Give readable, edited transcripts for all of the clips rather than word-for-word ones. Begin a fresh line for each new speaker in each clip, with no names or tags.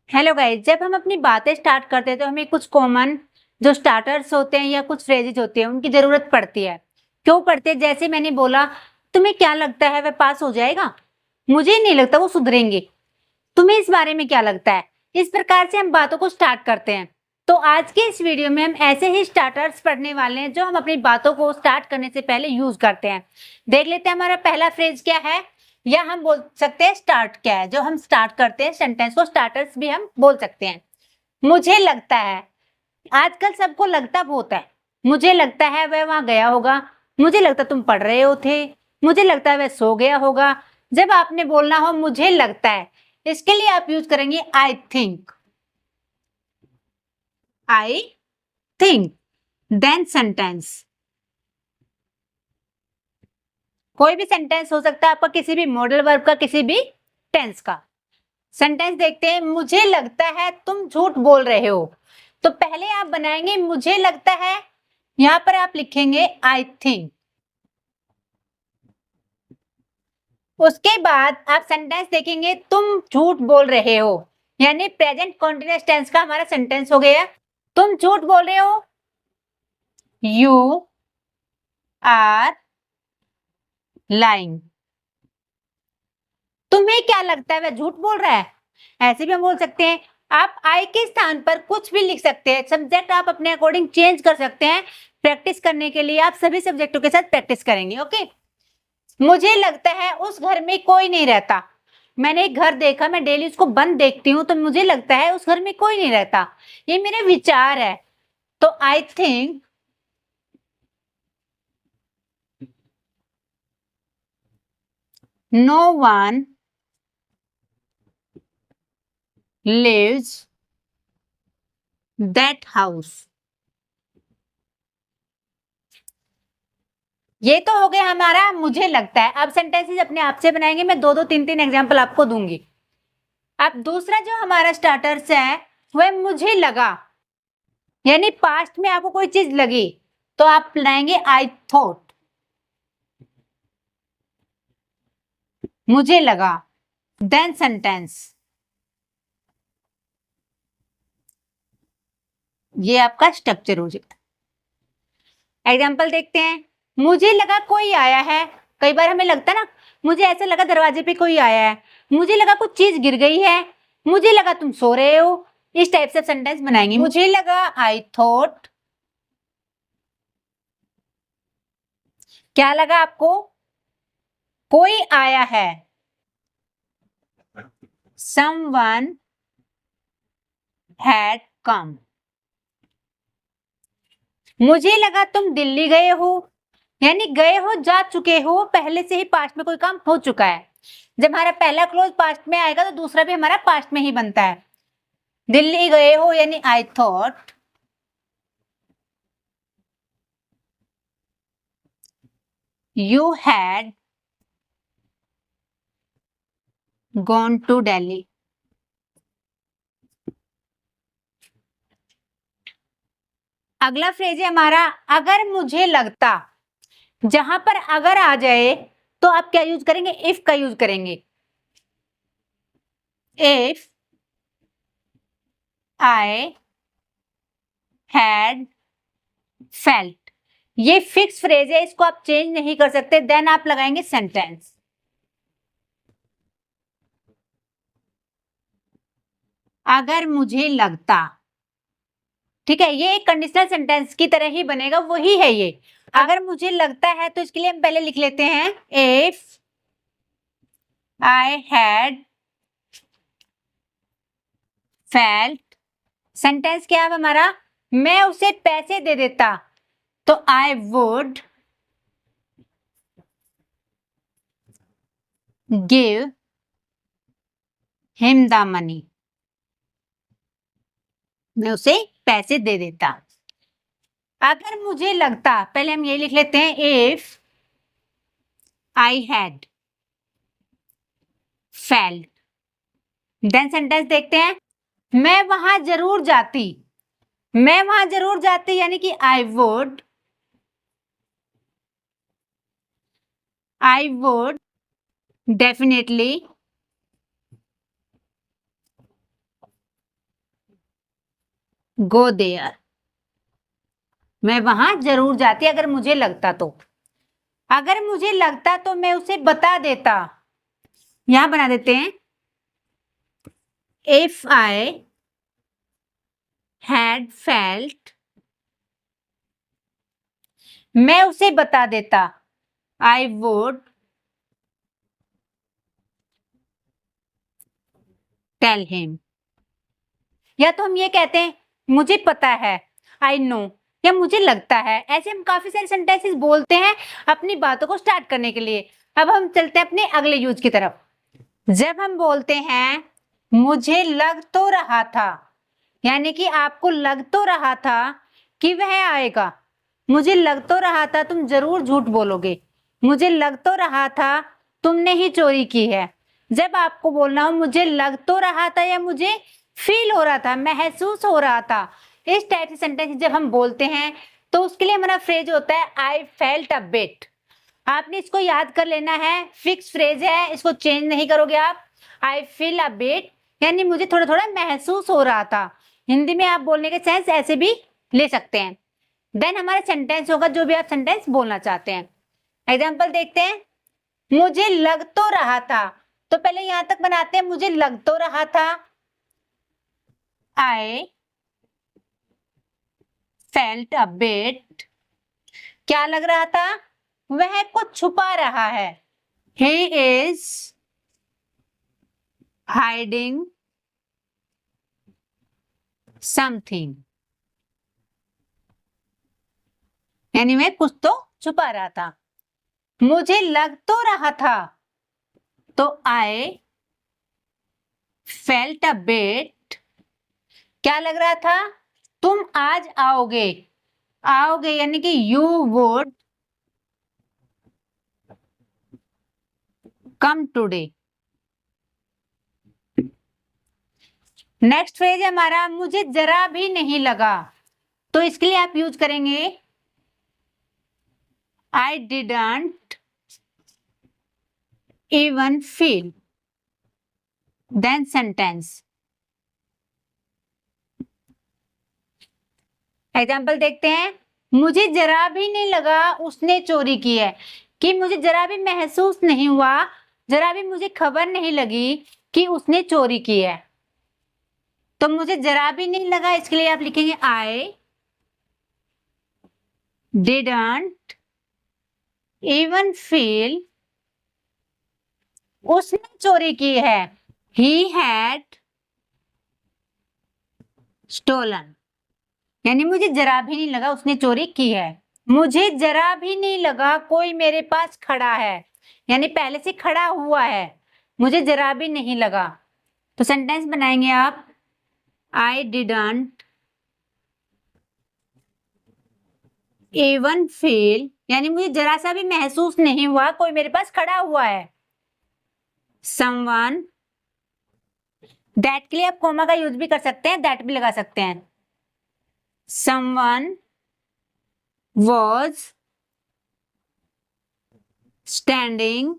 Hello guys, जब हम अपनी बातें स्टार्ट करते हैं तो हमें कुछ कॉमन जो स्टार्टर्स होते हैं या कुछ फ्रेजेज होते हैं उनकी जरूरत पड़ती है। क्यों पड़ती है? जैसे मैंने बोला, तुम्हें क्या लगता है वह पास हो जाएगा? मुझे नहीं लगता वो सुधरेंगे। तुम्हें इस बारे में क्या लगता है? इस प्रकार से हम बातों को स्टार्ट करते हैं। तो आज के इस वीडियो में हम ऐसे ही स्टार्टर्स पढ़ने वाले हैं जो हम अपनी बातों को स्टार्ट करने से पहले यूज करते हैं। देख लेते हैं हमारा पहला फ्रेज क्या है, या हम बोल सकते हैं स्टार्ट क्या है। जो हम स्टार्ट करते हैं सेंटेंस को, स्टार्टर्स भी हम बोल सकते हैं। मुझे लगता है। आजकल सबको लगता बहुत है। मुझे लगता है वह वहां गया होगा। मुझे लगता तुम पढ़ रहे हो थे। मुझे लगता है वह सो गया होगा। जब आपने बोलना हो मुझे लगता है, इसके लिए आप यूज करेंगे I think. I think. Then sentence. कोई भी सेंटेंस हो सकता है आपका, किसी भी मॉडल वर्ब का, किसी भी टेंस का। सेंटेंस देखते हैं। मुझे लगता है तुम झूठ बोल रहे हो। तो पहले आप बनाएंगे मुझे लगता है, यहां पर आप लिखेंगे आई थिंक। उसके बाद आप सेंटेंस देखेंगे तुम झूठ बोल रहे हो, यानी प्रेजेंट कॉन्टिन्यूअस टेंस का हमारा सेंटेंस हो गया। तुम झूठ बोल रहे हो। You are lying. तुम्हें क्या लगता है वह झूठ बोल रहा है? ऐसे भी हम बोल सकते हैं। आप आई के स्थान पर कुछ भी लिख सकते हैं। सब्जेक्ट आप अपने अकॉर्डिंग चेंज कर सकते हैं। प्रैक्टिस करने के लिए आप सभी सब्जेक्टों के साथ प्रैक्टिस करेंगे। ओके। मुझे लगता है उस घर में कोई नहीं रहता। मैंने एक घर देखा, मैं डेली उसको बंद देखती हूँ, तो मुझे लगता है उस घर में कोई नहीं रहता। ये मेरे विचार है। तो I think no one lives that house. ये तो हो गया हमारा मुझे लगता है। अब सेंटेंसेस अपने आप से बनाएंगे। मैं दो दो तीन तीन एग्जाम्पल आपको दूंगी। अब दूसरा जो हमारा स्टार्टर्स है वह मुझे लगा, यानी पास्ट में आपको कोई चीज लगी तो आप बनाएंगे आई थॉट। मुझे लगा। Then sentence. ये आपका स्ट्रक्चर हो जाता है। एग्जाम्पल देखते हैं। मुझे लगा कोई आया है। कई बार हमें लगता है ना, मुझे ऐसा लगा दरवाजे पे कोई आया है। मुझे लगा कुछ चीज गिर गई है। मुझे लगा तुम सो रहे हो। इस टाइप से सेंटेंस बनाएंगे। मुझे लगा आई थॉट। क्या लगा आपको? कोई आया है। someone had come। मुझे लगा तुम दिल्ली गए हो, यानी गए हो, जा चुके हो, पहले से ही पास्ट में कोई काम हो चुका है। जब हमारा पहला क्लोज पास्ट में आएगा तो दूसरा भी हमारा पास्ट में ही बनता है। दिल्ली गए हो यानी I thought you had gone to Delhi. अगला फ्रेज है हमारा अगर मुझे लगता। जहां पर अगर आ जाए तो आप क्या यूज करेंगे? इफ का यूज करेंगे। If I had felt. ये फिक्स फ्रेज है, इसको आप चेंज नहीं कर सकते। देन आप लगाएंगे सेंटेंस। अगर मुझे लगता। ठीक है, ये एक कंडीशनल सेंटेंस की तरह ही बनेगा, वही है ये। अगर मुझे लगता है तो इसके लिए हम पहले लिख लेते हैं if I had felt. Sentence क्या है हमारा? मैं उसे पैसे दे देता तो I would give him the money. मैं उसे पैसे दे देता। अगर मुझे लगता, पहले हम ये लिख लेते हैं if I had felt. Then sentence देखते हैं। मैं वहां जरूर जाती। मैं वहां जरूर जाती यानी कि I would definitely go there, मैं वहां जरूर जाती अगर मुझे लगता तो। अगर मुझे लगता तो मैं उसे बता देता, यहां बना देते हैं इफ आई हैड फेल्ट, मैं उसे बता देता आई वुड टेल हिम। या तो हम ये कहते हैं मुझे पता है, आई नो, या मुझे लगता है। ऐसे हम काफी सारे सेंटेंसेस बोलते हैं अपनी बातों को स्टार्ट करने के लिए। अब हम चलते हैं अपने अगले यूज की तरफ। जब हम बोलते हैं मुझे लग तो रहा था, यानी कि आपको लग तो रहा था कि वह आएगा। मुझे लग तो रहा था, तुम जरूर झूठ बोलोगे। मुझे लग तो रहा था तुमने ही चोरी की है। जब आपको बोलना हो मुझे लग तो रहा था या मुझे फील हो रहा था, महसूस हो रहा था, इस टाइप के सेंटेंस जब हम बोलते हैं तो उसके लिए हमारा फ्रेज होता है आई फेल्ट अ बिट। आपने इसको याद कर लेना है, फिक्स फ्रेज है, इसको चेंज नहीं करोगे आप। आई फील अ बिट यानी मुझे थोड़ा थोड़ा महसूस हो रहा था। हिंदी में आप बोलने के सेंस ऐसे भी ले सकते हैं। देन हमारा सेंटेंस होगा जो भी आप सेंटेंस बोलना चाहते हैं। एग्जाम्पल देखते हैं। मुझे लग तो रहा था, तो पहले यहां तक बनाते हैं मुझे लग तो रहा था। आई फेल्ट अ बिट, क्या लग रहा था? वह कुछ छुपा रहा है। ही इज हाइडिंग समथिंग, यानी वह कुछ तो छुपा रहा था। मुझे लग तो रहा था, तो आई फेल्ट अ बिट, क्या लग रहा था? तुम आज आओगे। आओगे यानी कि you would come today. Next phrase है हमारा मुझे जरा भी नहीं लगा, तो इसके लिए आप यूज करेंगे I didn't even feel, then sentence. Example देखते हैं। मुझे जरा भी नहीं लगा उसने चोरी की है, कि मुझे जरा भी महसूस नहीं हुआ, जरा भी मुझे खबर नहीं लगी कि उसने चोरी की है। तो मुझे जरा भी नहीं लगा, इसके लिए आप लिखेंगे आई डिडंट इवन फील उसने चोरी की है। ही हैड स्टोलन, यानी मुझे जरा भी नहीं लगा उसने चोरी की है। मुझे जरा भी नहीं लगा कोई मेरे पास खड़ा है, यानी पहले से खड़ा हुआ है। मुझे जरा भी नहीं लगा, तो सेंटेंस बनाएंगे आप आई डिडंट इवन फील, यानी मुझे जरा सा भी महसूस नहीं हुआ कोई मेरे पास खड़ा हुआ है। समवन, दैट के लिए आप कोमा का यूज भी कर सकते हैं, दैट भी लगा सकते हैं। Someone was standing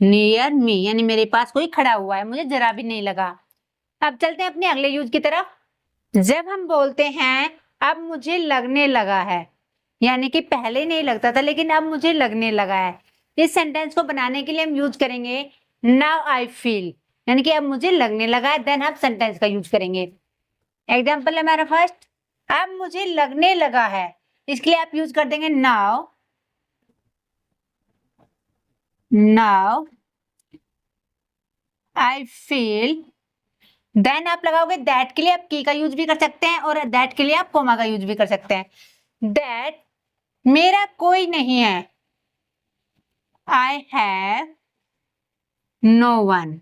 near me, यानी मेरे पास कोई खड़ा हुआ है, मुझे जरा भी नहीं लगा। अब चलते हैं अपने अगले यूज की तरफ। जब हम बोलते हैं अब मुझे लगने लगा है, यानी कि पहले नहीं लगता था लेकिन अब मुझे लगने लगा है, इस सेंटेंस को बनाने के लिए हम यूज करेंगे नाउ आई फील, यानी कि अब मुझे लगने लगा है। देन आप सेंटेंस का यूज करेंगे। एग्जाम्पल है हमारा फर्स्ट, अब मुझे लगने लगा है, इसके लिए आप यूज कर देंगे now. Now I feel, then आप लगाओगे दैट के लिए आप की का यूज भी कर सकते हैं और दैट के लिए आप कोमा का यूज भी कर सकते हैं। दैट मेरा कोई नहीं है, आई हैव नो वन।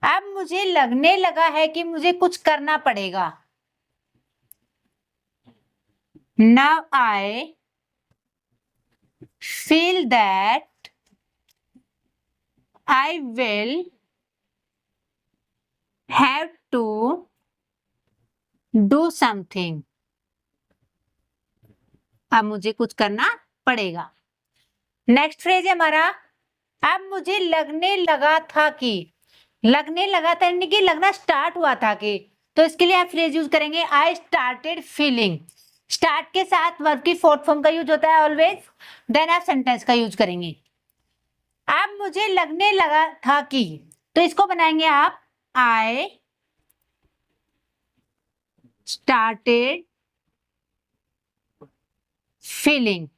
अब मुझे लगने लगा है कि मुझे कुछ करना पड़ेगा। Now I feel that I will have to do something, अब मुझे कुछ करना पड़ेगा। नेक्स्ट फ्रेज है हमारा अब मुझे लगने लगा था कि, लगने लगा था यानी कि लगना स्टार्ट हुआ था कि, तो इसके लिए आप फ्रेज यूज करेंगे आई स्टार्टेड फीलिंग। स्टार्ट के साथ वर्ब की फोर्थ फॉर्म का यूज होता है ऑलवेज, देन आप सेंटेंस का यूज करेंगे। अब मुझे लगने लगा था कि, तो इसको बनाएंगे आप आई स्टार्टेड फीलिंग।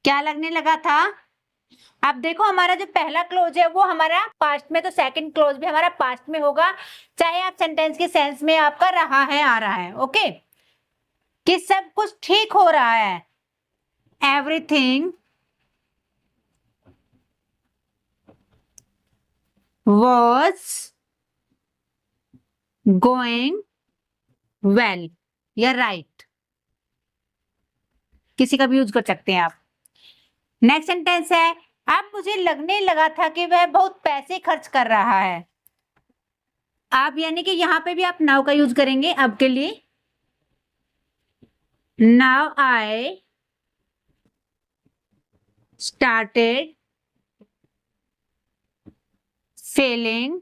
क्या लगने लगा था? अब देखो हमारा जो पहला क्लोज है वो हमारा पास्ट में, तो सेकंड क्लोज भी हमारा पास्ट में होगा, चाहे आप सेंटेंस के सेंस में आपका रहा है आ रहा है। ओके, कि सब कुछ ठीक हो रहा है, एवरीथिंग was going well या right, किसी का भी यूज कर सकते हैं आप। नेक्स्ट सेंटेंस है अब मुझे लगने लगा था कि वह बहुत पैसे खर्च कर रहा है। आप यानी कि यहां पे भी आप नाउ का यूज करेंगे अब के लिए। Now I started feeling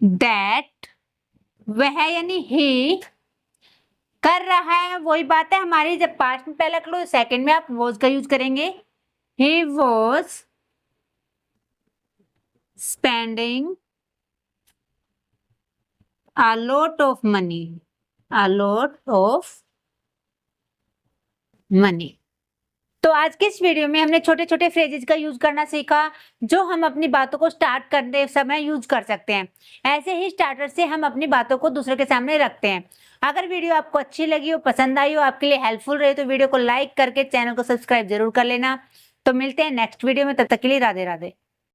that, वह यानी ही कर रहा है, वही बात है हमारी, जब पास्ट में पहला क्लोज सेकंड में आप वॉज का यूज करेंगे। He was spending a lot of money, a lot of money। तो आज के इस वीडियो में हमने छोटे छोटे फ्रेजेस का यूज करना सीखा, जो हम अपनी बातों को स्टार्ट करते समय यूज कर सकते हैं। ऐसे ही स्टार्टर से हम अपनी बातों को दूसरे के सामने रखते हैं। अगर वीडियो आपको अच्छी लगी हो, पसंद आई हो, आपके लिए हेल्पफुल रहे, तो वीडियो को लाइक करके चैनल को सब्सक्राइब जरूर कर लेना। तो मिलते हैं नेक्स्ट वीडियो में, तब तक के लिए राधे राधे।